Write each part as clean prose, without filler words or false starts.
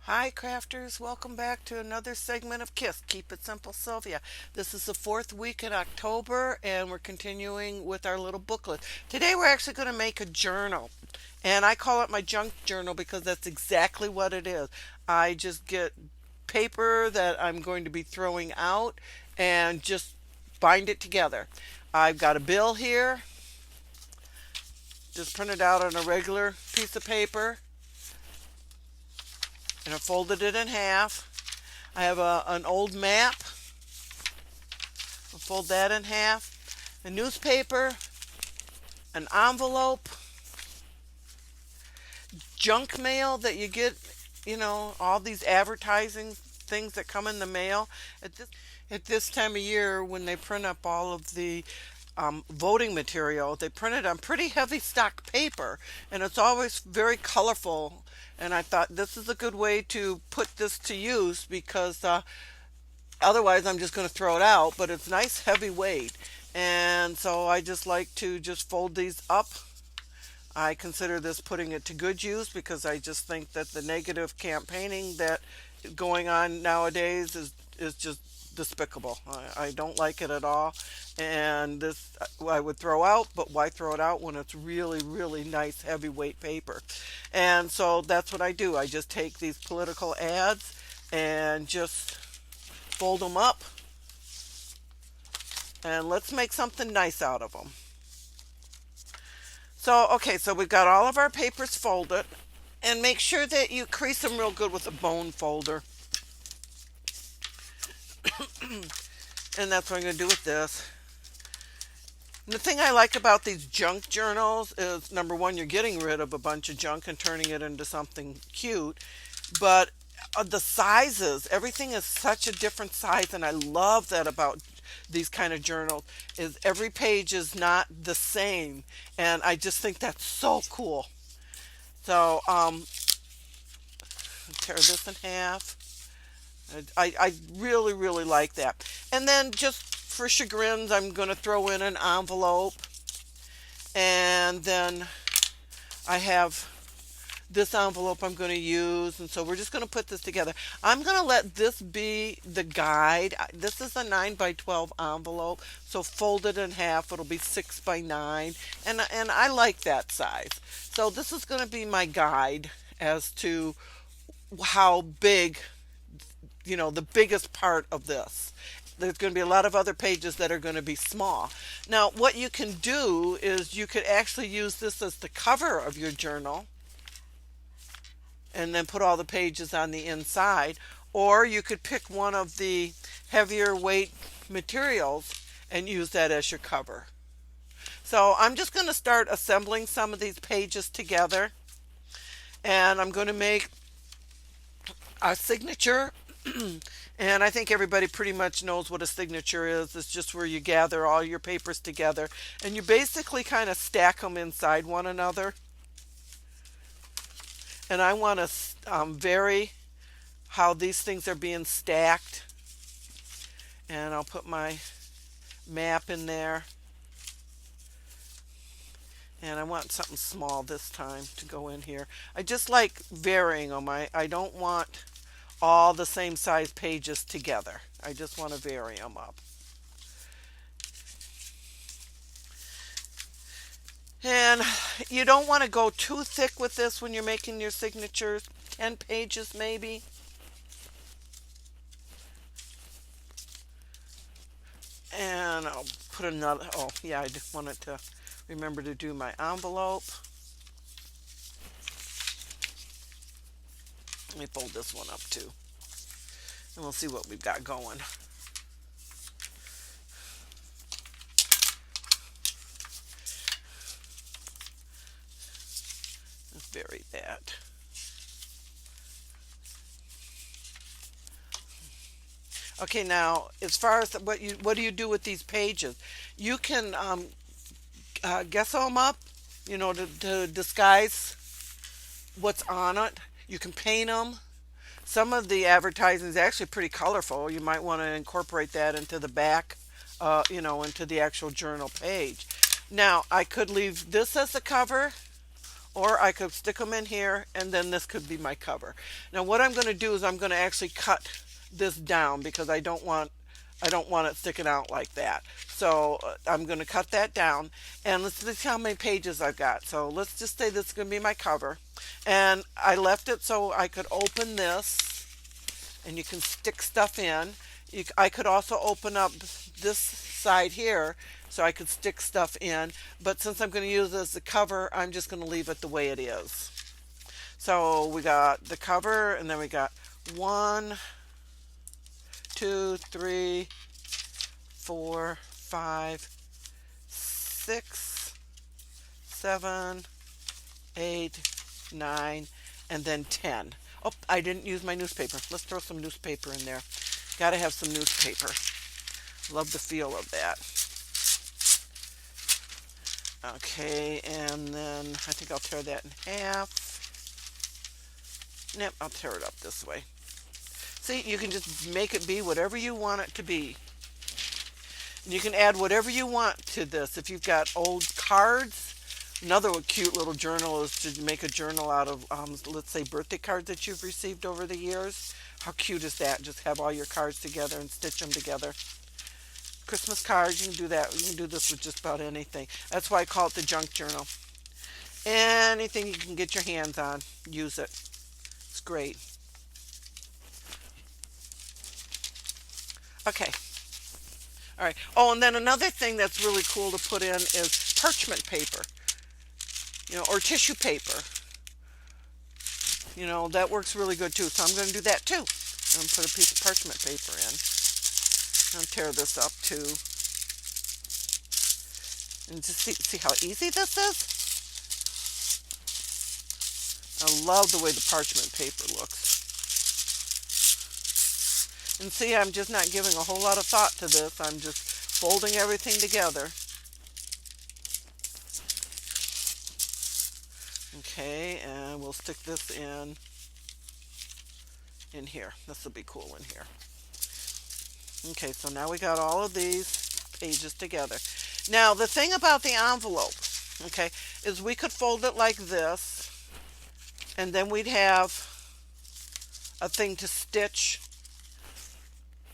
Hi, crafters. Welcome back to another segment of KISS. Keep It Simple, Sylvia. This is the fourth week in October, and we're continuing with our little booklet. Today, we're actually going to make a journal, and I call it my junk journal because that's exactly what it is. I just get paper that I'm going to be throwing out and just bind it together. I've got a bill here, just printed out on a regular piece of paper, and I folded it in half. I have an old map. I'll fold that in half. A newspaper, an envelope, junk mail that you get, all these advertising things that come in the mail. At this time of year, when they print up all of the voting material, they print it on pretty heavy stock paper, and it's always very colorful. And I thought this is a good way to put this to use because otherwise I'm just going to throw it out. But it's nice heavy weight, and so I just like to just fold these up. I consider this putting it to good use because I just think that the negative campaigning that going on nowadays is just despicable. I don't like it at all. And this I would throw out, but why throw it out when it's really, really nice heavyweight paper? And so that's what I do. I just take these political ads and just fold them up, and let's make something nice out of them. So, okay, so we've got all of our papers folded, and make sure that you crease them real good with a bone folder. And that's what I'm going to do with this. And the thing I like about these junk journals is, number one, you're getting rid of a bunch of junk and turning it into something cute. But the sizes, everything is such a different size, and I love that about these kind of journals is every page is not the same, and I just think that's so cool. So tear this in half. I really, really like that. And then just for chagrins, I'm going to throw in an envelope. And then I have this envelope I'm going to use. And so we're just going to put this together. I'm going to let this be the guide. This is a 9 by 12 envelope. So fold it in half. It'll be 6 by 9. And I like that size. So this is going to be my guide as to how big, the biggest part of this. There's going to be a lot of other pages that are going to be small. Now, what you can do is you could actually use this as the cover of your journal and then put all the pages on the inside. Or you could pick one of the heavier weight materials and use that as your cover. So I'm just going to start assembling some of these pages together. And I'm going to make a signature. And I think everybody pretty much knows what a signature is. It's just where you gather all your papers together and you basically kind of stack them inside one another. And I want to vary how these things are being stacked. And I'll put my map in there. And I want something small this time to go in here. I just like varying them. I don't want all the same size pages together. I just want to vary them up. And you don't want to go too thick with this when you're making your signatures. 10 pages maybe. And I'll put another, oh yeah, I just wanted to remember to do my envelope. Let me fold this one up too. And we'll see what we've got going. Let's bury that. Okay, now as far as what do you do with these pages? You can gesso them up, to disguise what's on it. You can paint them. Some of the advertising is actually pretty colorful. You might want to incorporate that into the back, into the actual journal page. Now, I could leave this as the cover, or I could stick them in here and then this could be my cover. Now what I'm going to do is I'm going to actually cut this down because I don't want it sticking out like that. So I'm going to cut that down, and let's see how many pages I've got. So let's just say this is going to be my cover, and I left it so I could open this and you can stick stuff in. I could also open up this side here so I could stick stuff in, but since I'm going to use it as the cover, I'm just going to leave it the way it is. So we got the cover, and then we got 1, 2, 3, 4, 5, 6, 7, 8, 9, and then 10. Oh, I didn't use my newspaper. Let's throw some newspaper in there. Got to have some newspaper. Love the feel of that. Okay, and then I think I'll tear that in half. Nope, I'll tear it up this way. See, you can just make it be whatever you want it to be. And you can add whatever you want to this. If you've got old cards, another cute little journal is to make a journal out of, let's say, birthday cards that you've received over the years. How cute is that? Just have all your cards together and stitch them together. Christmas cards, you can do that. You can do this with just about anything. That's why I call it the junk journal. Anything you can get your hands on, use it. It's great. Okay. All right. Oh, and then another thing that's really cool to put in is parchment paper, or tissue paper. That works really good too. So I'm going to do that too. I'm going to put a piece of parchment paper in. I'll tear this up too. And just see how easy this is? I love the way the parchment paper looks. And see, I'm just not giving a whole lot of thought to this. I'm just folding everything together. Okay, and we'll stick this in here. This will be cool in here. Okay, so now we got all of these pages together. Now, the thing about the envelope, okay, is we could fold it like this, and then we'd have a thing to stitch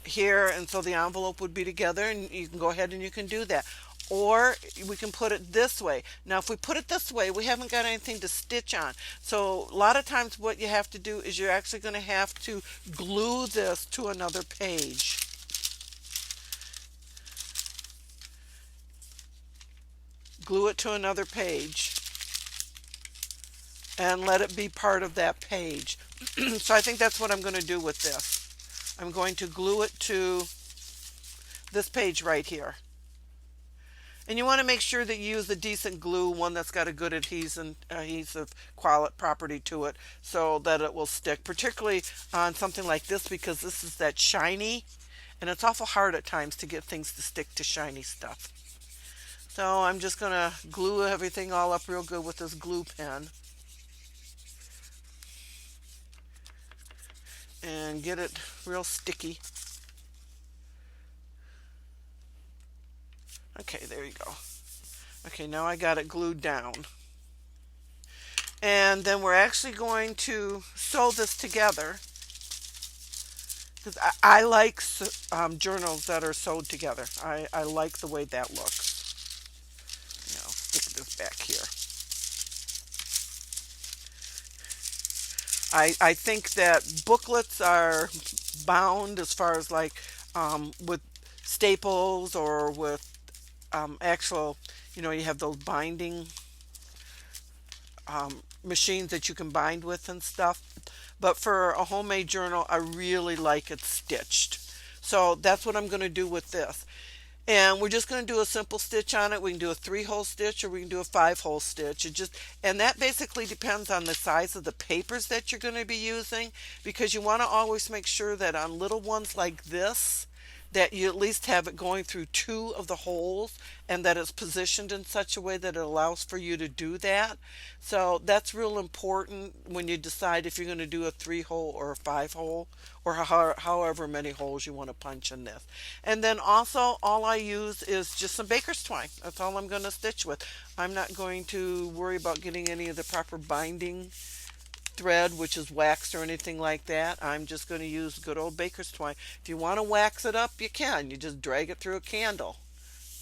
here, and so the envelope would be together, and you can go ahead and you can do that. Or we can put it this way. Now, if we put it this way, we haven't got anything to stitch on. So a lot of times what you have to do is you're actually going to have to glue this to another page. Glue it to another page and let it be part of that page. So I think that's what I'm going to do with this. I'm going to glue it to this page right here. And you want to make sure that you use a decent glue, one that's got a good adhesive quality property to it, so that it will stick, particularly on something like this, because this is that shiny, and it's awful hard at times to get things to stick to shiny stuff. So I'm just going to glue everything all up real good with this glue pen. And get it real sticky. Okay, there you go. Okay, now I got it glued down. And then we're actually going to sew this together, because I like journals that are sewed together. I like the way that looks. Now, stick this back here. I think that booklets are bound as far as like with staples or with actual, you have those binding machines that you can bind with and stuff. But for a homemade journal, I really like it stitched. So that's what I'm going to do with this. And we're just going to do a simple stitch on it. We can do a 3-hole stitch or we can do a 5-hole stitch. And that basically depends on the size of the papers that you're going to be using, because you want to always make sure that on little ones like this that you at least have it going through two of the holes and that it's positioned in such a way that it allows for you to do that. So that's real important when you decide if you're going to do a 3 hole or a 5 hole or however many holes you want to punch in this. And then also all I use is just some baker's twine. That's all I'm going to stitch with. I'm not going to worry about getting any of the proper binding thread, which is waxed or anything like that. I'm just going to use good old baker's twine. If you want to wax it up, you can. You just drag it through a candle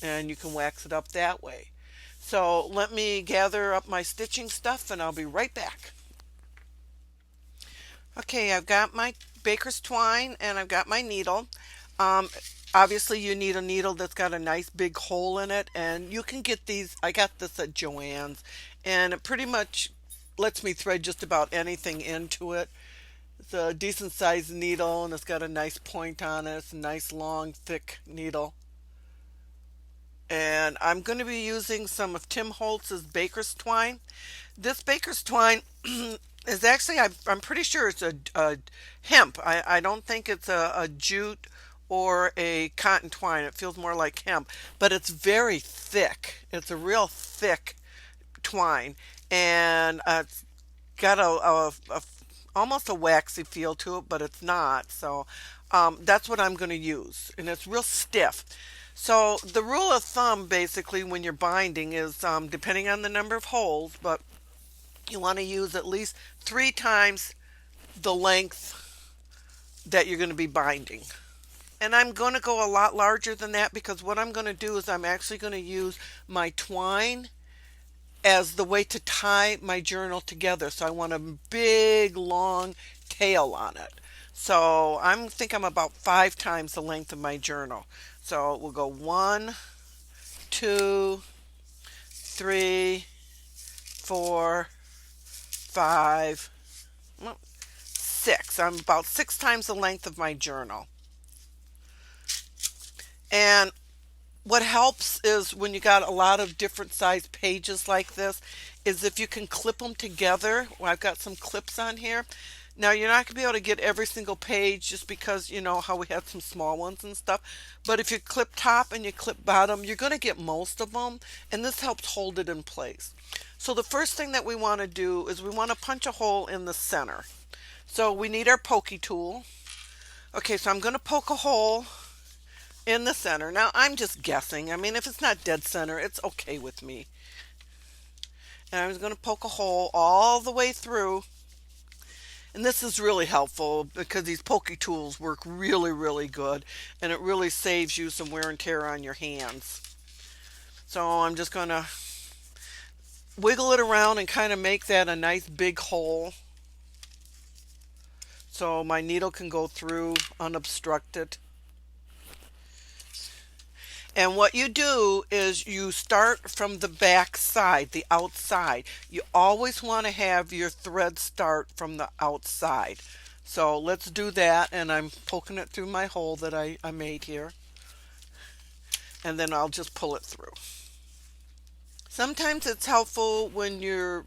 and you can wax it up that way. So let me gather up my stitching stuff and I'll be right back. Okay, I've got my baker's twine and I've got my needle. Um, Obviously you need a needle that's got a nice big hole in it, and you can get these. I got this at Joann's, and it pretty much lets me thread just about anything into it. It's a decent sized needle and it's got a nice point on it. It's a nice long thick needle. And I'm going to be using some of Tim Holtz's baker's twine. This baker's twine is actually, I'm pretty sure it's a hemp. I don't think it's a jute or a cotton twine. It feels more like hemp, but it's very thick. It's a real thick twine, and it's got a almost a waxy feel to it, but it's not. So that's what I'm going to use, and it's real stiff. So the rule of thumb basically when you're binding is depending on the number of holes, but you want to use at least 3 times the length that you're going to be binding. And I'm going to go a lot larger than that because what I'm going to do is I'm actually going to use my twine as the way to tie my journal together. So I want a big long tail on it. So think I'm about 5 times the length of my journal. So we'll go 1, 2, 3, 4, 5, 6. I'm about 6 times the length of my journal. And what helps is when you got a lot of different size pages like this is if you can clip them together. Well, I've got some clips on here. Now you're not going to be able to get every single page just because you know how we had some small ones and stuff. But if you clip top and you clip bottom, you're going to get most of them. And this helps hold it in place. So the first thing that we want to do is we want to punch a hole in the center. So we need our pokey tool. Okay, so I'm going to poke a hole in the center. Now I'm just guessing. I mean, if it's not dead center, it's okay with me. And I'm just going to poke a hole all the way through. And this is really helpful because these pokey tools work really, really good. And it really saves you some wear and tear on your hands. So I'm just going to wiggle it around and kind of make that a nice big hole. So my needle can go through unobstructed. And what you do is you start from the back side, the outside. You always want to have your thread start from the outside. So let's do that, and I'm poking it through my hole that I made here. And then I'll just pull it through. Sometimes it's helpful when you're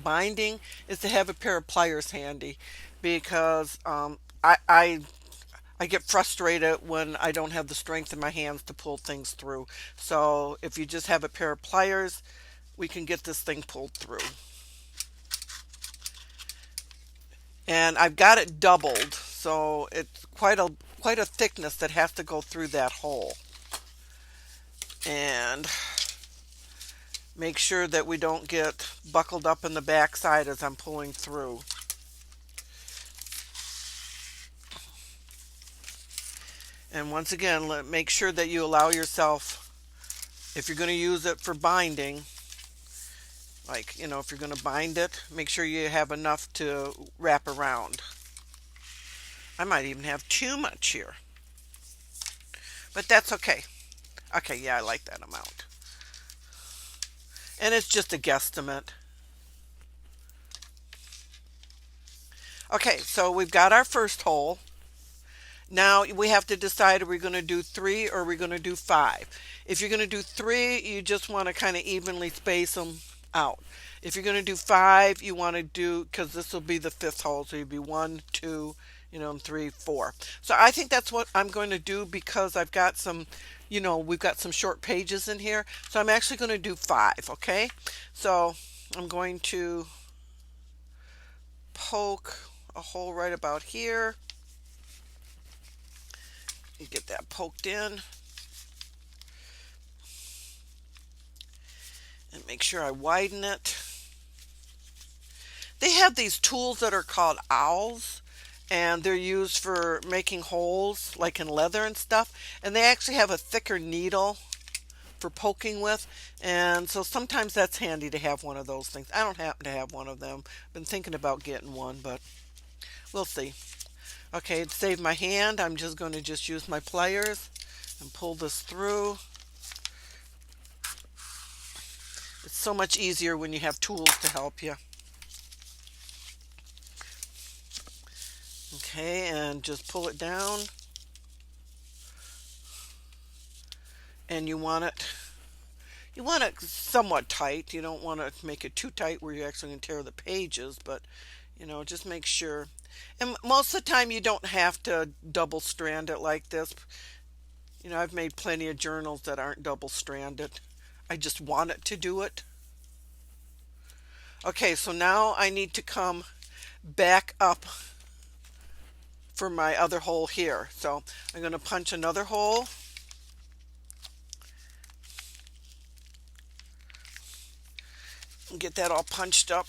binding is to have a pair of pliers handy because I get frustrated when I don't have the strength in my hands to pull things through. So if you just have a pair of pliers, we can get this thing pulled through. And I've got it doubled, so it's quite a thickness that has to go through that hole. And make sure that we don't get buckled up in the back side as I'm pulling through. And once again, make sure that you allow yourself, if you're going to use it for binding, like, you know, if you're going to bind it, make sure you have enough to wrap around. I might even have too much here. But that's okay. Okay, yeah, I like that amount. And it's just a guesstimate. Okay, so we've got our first hole. Now we have to decide, are we going to do 3 or are we going to do 5? If you're going to do 3, you just want to kind of evenly space them out. If you're going to do 5, you want to do, because this will be the 5th hole, so you'll be 1, 2, and 3, 4. So I think that's what I'm going to do because I've got some, we've got some short pages in here. So I'm actually going to do 5, okay? So I'm going to poke a hole right about here. Get that poked in. And make sure I widen it. They have these tools that are called owls, and they're used for making holes like in leather and stuff, and they actually have a thicker needle for poking with, and so sometimes that's handy to have one of those things. I don't happen to have one of them. Been thinking about getting one, but we'll see. Okay, to save my hand, I'm just going to use my pliers and pull this through. It's so much easier when you have tools to help you. Okay, and just pull it down. And you want it somewhat tight. You don't want to make it too tight where you're actually going to tear the pages, but just make sure. And most of the time you don't have to double strand it like this. I've made plenty of journals that aren't double stranded. I just want it to do it. Okay, so now I need to come back up for my other hole here. So I'm going to punch another hole. Get that all punched up.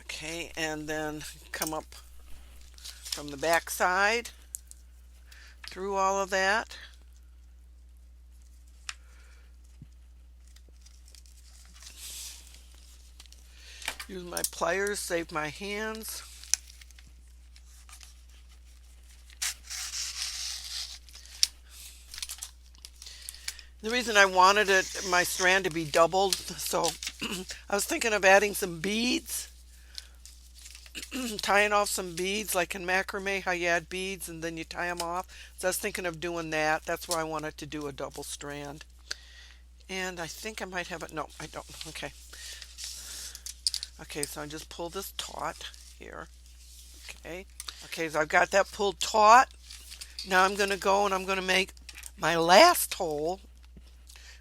Okay, and then come up from the back side through all of that. Use my pliers, save my hands. The reason I wanted my strand to be doubled, so I was thinking of adding some beads, tying off some beads like in macrame, how you add beads and then you tie them off. So I was thinking of doing that. That's why I wanted to do a double strand. And I think I might have it. No, I don't. Okay. Okay, so I just pull this taut here. Okay. Okay, so I've got that pulled taut. Now I'm going to go and I'm going to make my last hole,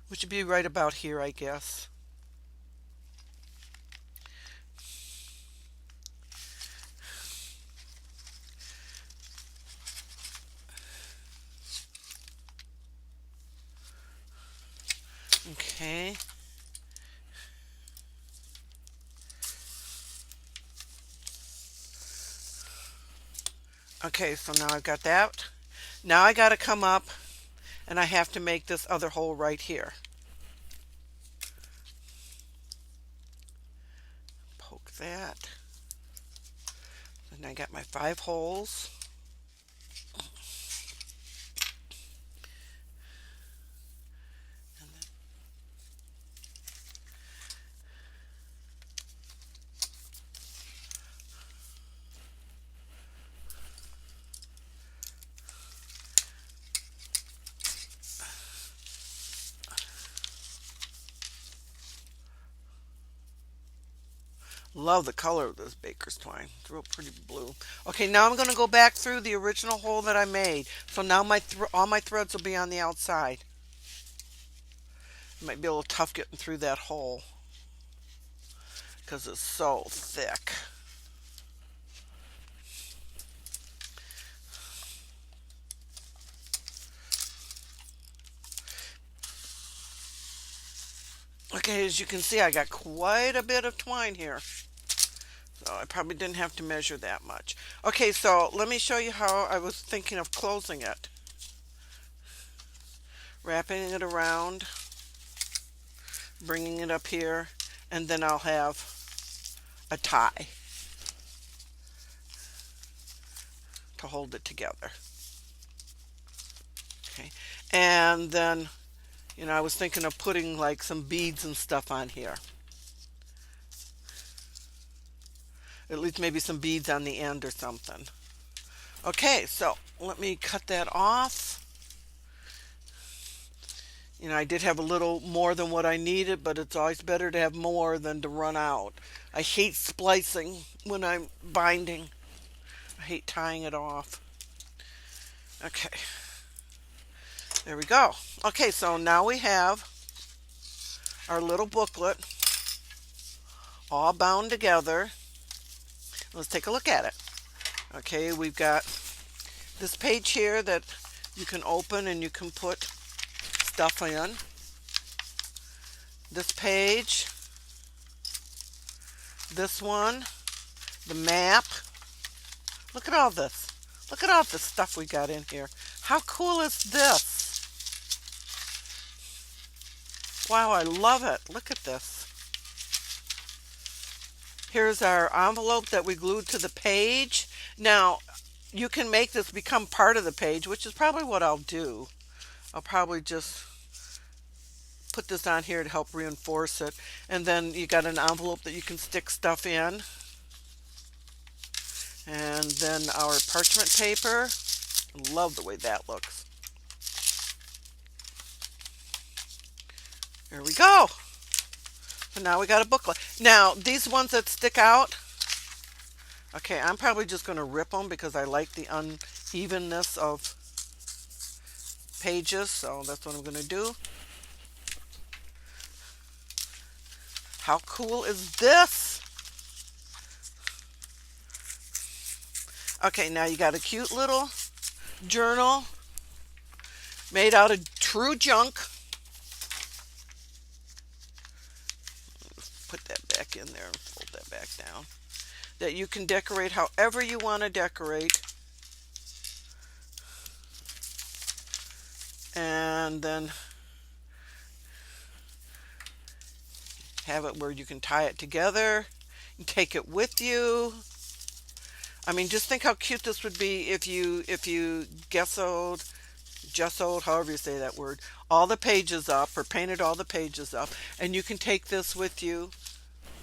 which would be right about here, I guess. Okay. Okay, so now I've got that. Now I got to come up and I have to make this other hole right here. Poke that. And I got my 5 holes. Love the color of this baker's twine. It's real pretty blue. Okay, now I'm going to go back through the original hole that I made. So now all my threads will be on the outside. It might be a little tough getting through that hole because it's so thick. Okay, as you can see, I got quite a bit of twine here. So I probably didn't have to measure that much. Okay, so let me show you how I was thinking of closing it. Wrapping it around, bringing it up here, and then I'll have a tie to hold it together. Okay, and then I was thinking of putting like some beads and stuff on here. At least maybe some beads on the end or something. Okay, so let me cut that off. I did have a little more than what I needed, but it's always better to have more than to run out. I hate splicing when I'm binding. I hate tying it off. Okay, there we go. Okay, so now we have our little booklet all bound together. Let's take a look at it. Okay, we've got this page here that you can open and you can put stuff in. This page, this one, the map. Look at all this. Look at all the stuff we got in here. How cool is this? Wow, I love it. Look at this. Here's our envelope that we glued to the page. Now, you can make this become part of the page, which is probably what I'll do. I'll probably just put this on here to help reinforce it. And then you got an envelope that you can stick stuff in. And then our parchment paper. Love the way that looks. There we go. So now we got a booklet. Now, these ones that stick out, okay, I'm probably just going to rip them because I like the unevenness of pages, so that's what I'm going to do. How cool is this? Okay, now you got a cute little journal made out of true junk. Put that back in there and fold that back down. That you can decorate however you want to decorate. And then have it where you can tie it together and take it with you. I mean, just think how cute this would be if you gessoed, however you say that word, all the pages up or painted all the pages up, and you can take this with you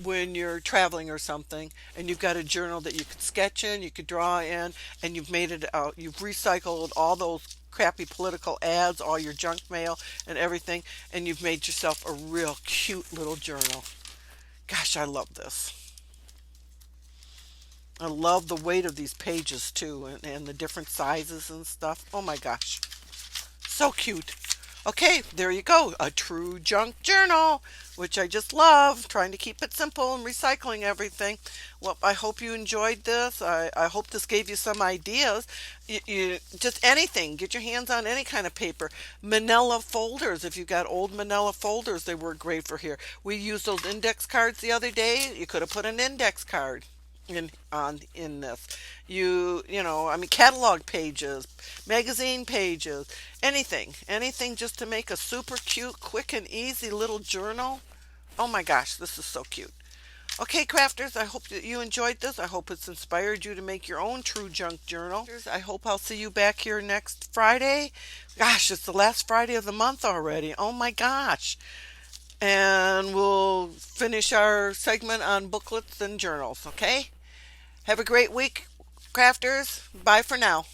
when you're traveling or something, and you've got a journal that you could sketch in, you could draw in, and you've made it out. You've recycled all those crappy political ads, all your junk mail and everything, and you've made yourself a real cute little journal. Gosh, I love this. I love the weight of these pages too, and the different sizes and stuff. Oh my gosh. So cute. Okay, there you go. A true junk journal, which I just love. Trying to keep it simple and recycling everything. Well, I hope you enjoyed this. I hope this gave you some ideas. Just anything. Get your hands on any kind of paper. Manila folders. If you've got old manila folders, they work great for here. We used those index cards the other day. You could have put an index card in this. I mean, catalog pages, magazine pages, anything just to make a super cute, quick and easy little journal. Oh my gosh, this is so cute. Okay, crafters, I hope that you enjoyed this. I hope it's inspired you to make your own true junk journal. I hope I'll see you back here next Friday. Gosh, it's the last Friday of the month already. Oh my gosh. And we'll finish our segment on booklets and journals, okay? Have a great week, crafters. Bye for now.